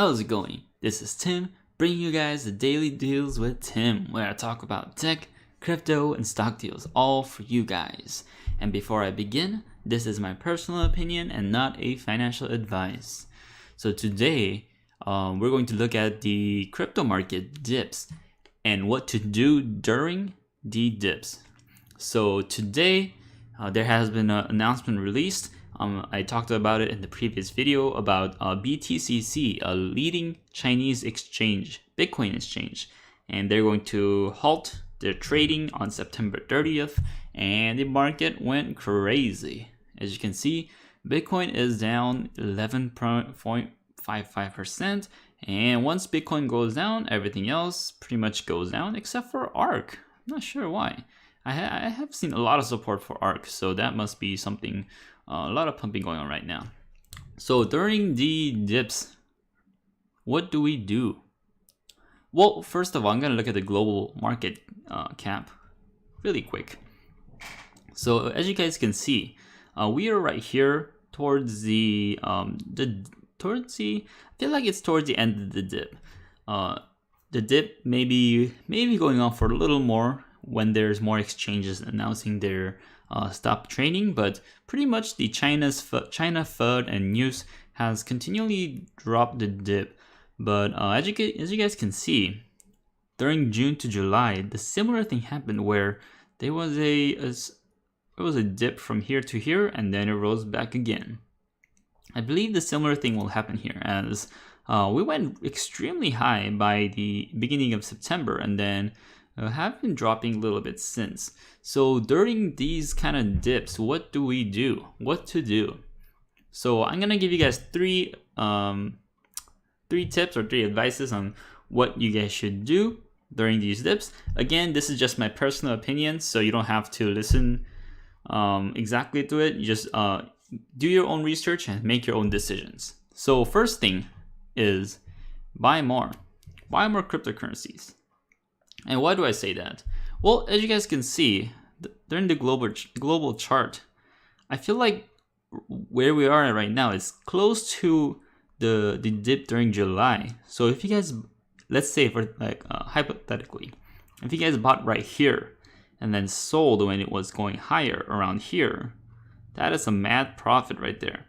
How's it going? This is Tim, bringing you guys the Daily Deals with Tim, where I talk about tech, crypto, and stock deals, all for you guys. And before I begin, this is my personal opinion and not a financial advice. So today, we're going to look at the crypto market dips and what to do during the dips. So today, there has been an announcement released. I talked about it in the previous video about BTCC, a leading Chinese exchange, Bitcoin exchange, and they're going to halt their trading on September 30th, and the market went crazy. As you can see, Bitcoin is down 11.55%, and once Bitcoin goes down, everything else pretty much goes down except for ARK. I'm not sure why. I have seen a lot of support for ARK, so that must be something, a lot of pumping going on right now. So during the dips, what do we do? Well, first of all, I'm going to look at the global market cap really quick. So as you guys can see, we are right here towards the I feel like it's towards the end of the dip. The dip may be going on for a little more when there's more exchanges announcing their stop trading, but pretty much the China FUD and news has continually dropped the dip. But as you guys can see, during June to July, the similar thing happened where there was a dip from here to here, and then it rose back again. I believe the similar thing will happen here, as we went extremely high by the beginning of September, and then have been dropping a little bit since. So during these kind of dips, what do we do? What to do? So I'm gonna give you guys three tips or three advices on what you guys should do during these dips. Again, this is just my personal opinion, so you don't have to listen exactly to it. You just do your own research and make your own decisions. So first thing is buy more cryptocurrencies. And why do I say that? Well, as you guys can see, during the global chart, I feel like where we are right now is close to the dip during July. So if you guys, let's say for like hypothetically, if you guys bought right here and then sold when it was going higher around here, that is a mad profit right there.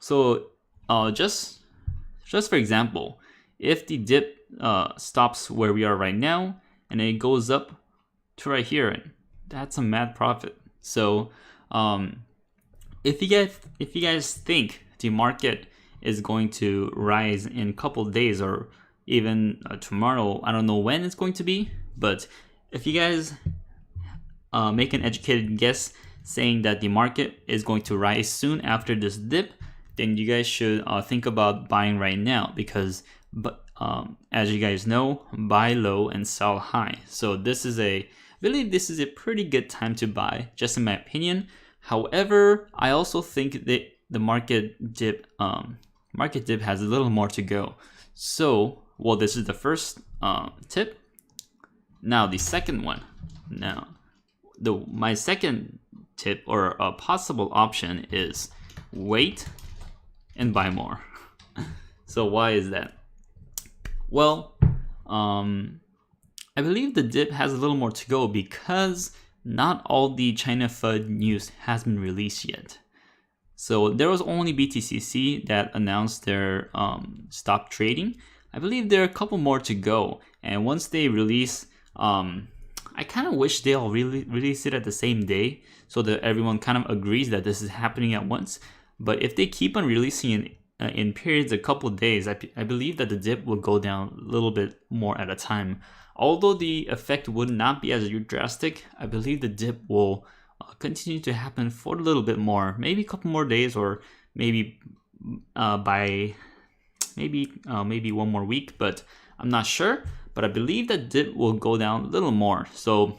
So just for example, if the dip stops where we are right now and it goes up to right here, that's a mad profit. So if you guys think the market is going to rise in a couple of days or even tomorrow, I don't know when it's going to be, but if you guys make an educated guess saying that the market is going to rise soon after this dip, then you guys should think about buying right now, because as you guys know, buy low and sell high. So I believe this is a pretty good time to buy, just in my opinion. However, I also think that the market dip has a little more to go. So, well, this is the first tip. Now the second one. My second tip or a possible option is wait and buy more. So why is that? Well, I believe the dip has a little more to go because not all the China FUD news has been released yet. So there was only BTCC that announced their stop trading. I believe there are a couple more to go, and once they release, I kind of wish they all release it at the same day so that everyone kind of agrees that this is happening at once. But if they keep on releasing it in periods a couple of days, I believe that the dip will go down a little bit more at a time. Although the effect would not be as drastic, I believe the dip will continue to happen for a little bit more, maybe a couple more days, or maybe maybe one more week, but I'm not sure. But I believe that dip will go down a little more. So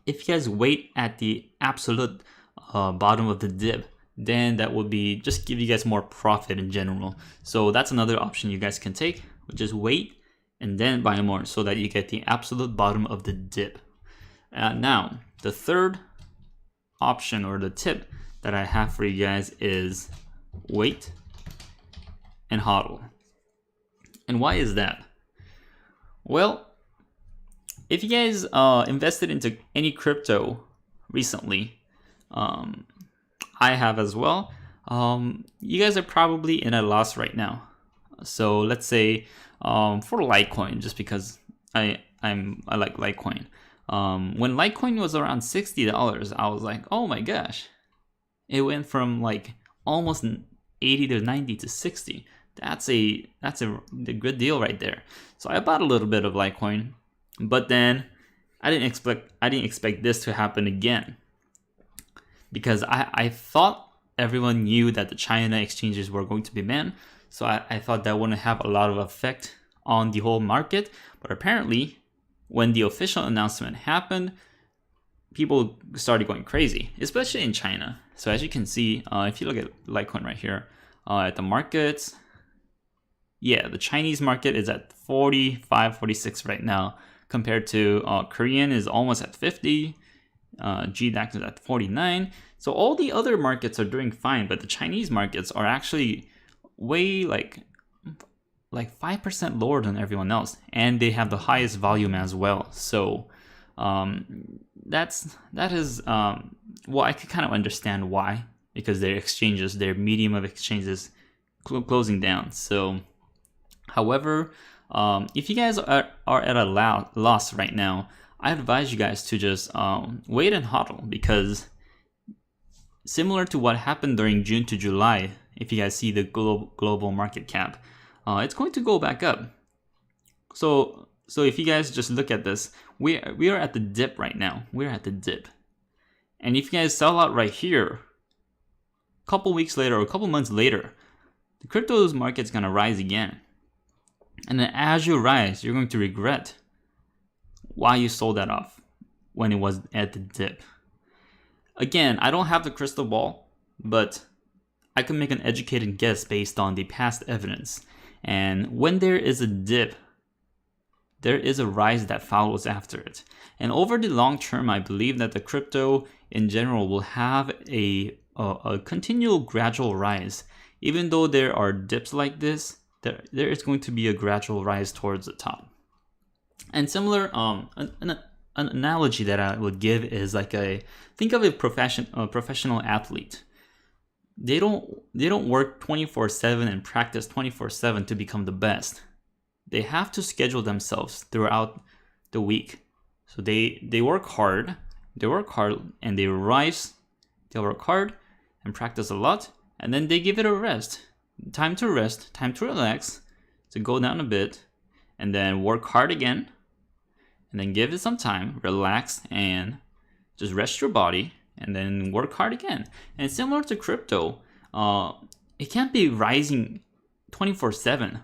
if you guys wait at the absolute bottom of the dip, then that will be just give you guys more profit in general. So that's another option you guys can take. Just wait and then buy more so that you get the absolute bottom of the dip. Now, the third option or the tip that I have for you guys is wait and hodl. And why is that? Well, if you guys invested into any crypto recently, I have as well, you guys are probably in a loss right now. So let's say for Litecoin, just because I like Litecoin. When Litecoin was around $60, I was like, oh my gosh, it went from like almost 80 to 90 to 60. That's a good deal right there. So I bought a little bit of Litecoin, but then I didn't expect this to happen again, because I thought everyone knew that the China exchanges were going to be banned. So I thought that wouldn't have a lot of effect on the whole market. But apparently, when the official announcement happened, people started going crazy, especially in China. So as you can see, if you look at Litecoin right here, at the markets, yeah, the Chinese market is at 45, 46 right now, compared to Korean is almost at 50, GDAX is at 49. So all the other markets are doing fine, but the Chinese markets are actually way like 5% lower than everyone else, and they have the highest volume as well. So that is well, I could kind of understand why, because their medium of exchanges closing down. So however, if you guys are at a loss right now, I advise you guys to just wait and hodl, because similar to what happened during June to July, if you guys see the global market cap, it's going to go back up. So if you guys just look at this, we are at the dip right now. We're at the dip. And if you guys sell out right here, a couple weeks later or a couple months later, the crypto's market's going to rise again. And then as you rise, you're going to regret why you sold that off when it was at the dip. Again, I don't have the crystal ball, but I can make an educated guess based on the past evidence. And when there is a dip, there is a rise that follows after it. And over the long term, I believe that the crypto in general will have a continual gradual rise. Even though there are dips like this, there is going to be a gradual rise towards the top. And similar, an analogy that I would give is like think of a professional athlete. They don't work 24/7 and practice 24/7 to become the best. They have to schedule themselves throughout the week. So they work hard, and they rise. They work hard and practice a lot, and then they give it a rest. Time to rest, time to relax, to go down a bit, and then work hard again, and then give it some time, relax, and just rest your body, and then work hard again. And similar to crypto, it can't be rising 24/7.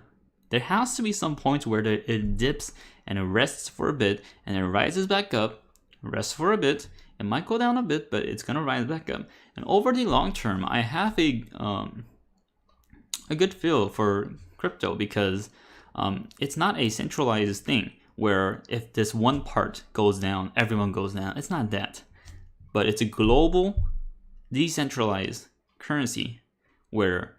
There has to be some point where it dips and it rests for a bit, and it rises back up, rests for a bit. It might go down a bit, but it's gonna rise back up. And over the long term, I have a good feel for crypto, because it's not a centralized thing where if this one part goes down, everyone goes down. It's not that. But it's a global, decentralized currency where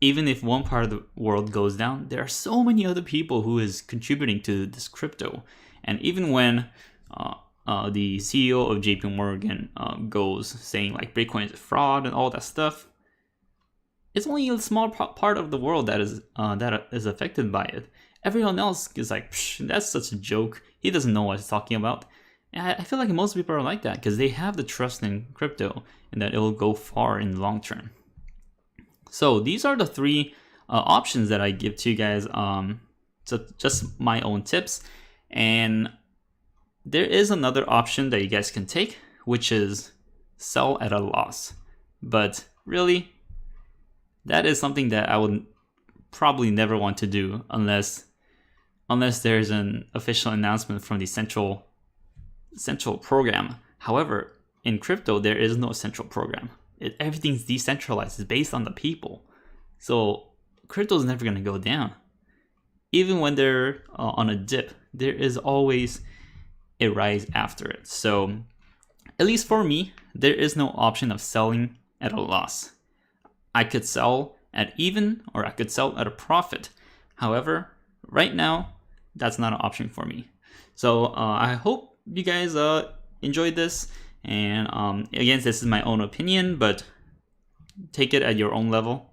even if one part of the world goes down, there are so many other people who is contributing to this crypto. And even when the CEO of JP Morgan goes saying like Bitcoin is a fraud and all that stuff, it's only a small part of the world that is affected by it. Everyone else is like, that's such a joke. He doesn't know what he's talking about. And I feel like most people are like that because they have the trust in crypto and that it will go far in the long term. So these are the three options that I give to you guys. So just my own tips. And there is another option that you guys can take, which is sell at a loss. But really, that is something that I would probably never want to do unless there's an official announcement from the central program. However, in crypto, there is no central program. Everything's decentralized. It's based on the people. So crypto is never going to go down. Even when they're on a dip, there is always a rise after it. So at least for me, there is no option of selling at a loss. I could sell at even or I could sell at a profit. However, right now, that's not an option for me. So I hope you guys enjoyed this. And again, this is my own opinion, but take it at your own level.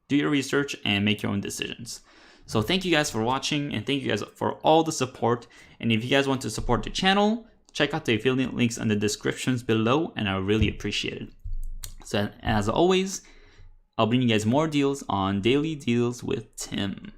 Do your research and make your own decisions. So thank you guys for watching, and thank you guys for all the support. And if you guys want to support the channel, check out the affiliate links in the descriptions below, and I really appreciate it. So as always, I'll bring you guys more deals on Daily Deals with Tim.